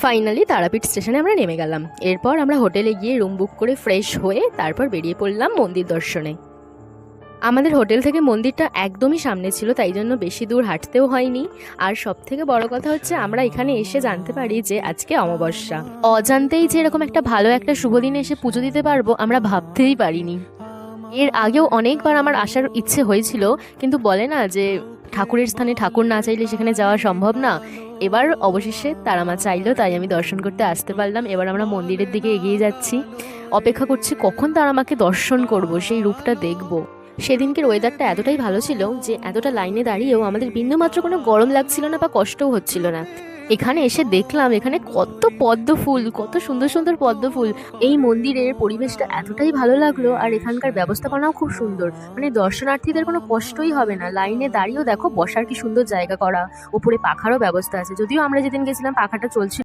Finally Tarapith স্টেশনে আমরা নেমে গেলাম। এরপর আমরা হোটেলে গিয়ে রুম বুক করে ফ্রেশ হয়ে তারপর বেরিয়ে পড়লাম মন্দির দর্শনে। আমাদের হোটেল থেকে মন্দিরটা একদমই সামনে ছিল, তাই জন্য বেশি দূর হাঁটতেও হয়নি। আর সব থেকে বড় কথা হচ্ছে আমরা এখানে এসে জানতে পারি যে আজকে অমাবস্যা। অজান্তেই যে এরকম একটা ভালো একটা শুভ দিনে এসে পুজো দিতে পারবো আমরা ভাবতেই পারিনি। এর আগেও অনেকবার আমার আসার ইচ্ছে হয়েছিল, কিন্তু বলে না যে ঠাকুরের স্থানে ঠাকুর না চাইলে সেখানে যাওয়া সম্ভব না। এবার অবশেষে তারা মা চাইলো, তাই আমি দর্শন করতে আসতে পারলাম। এবার আমরা মন্দিরের দিকে এগিয়ে যাচ্ছি, অপেক্ষা করছি কখন তারা মাকে দর্শন করব, সেই রূপটা দেখব। সেদিনকের ওয়েদারটা এতটাই ভালো ছিল যে এতটা লাইনে দাঁড়িয়েও আমাদের বিন্দুমাত্র কোনো গরম লাগছিল না বা কষ্টও হচ্ছিল না। এখানে এসে দেখলাম এখানে কত পদ্ম ফুল, কত সুন্দর সুন্দর পদ্ম ফুল। এই মন্দিরের পরিবেশটা এতটাই ভালো লাগলো, আর এখানকার ব্যবস্থাপনাও খুব সুন্দর। মানে দর্শনার্থীদের কোনো কষ্টই হবে না, লাইনে দাঁড়িয়েও দেখো বসার কি সুন্দর জায়গা করা, উপরে পাখারও ব্যবস্থা আছে। যদিও আমরা যেদিন গেছিলাম পাখাটা চলছিল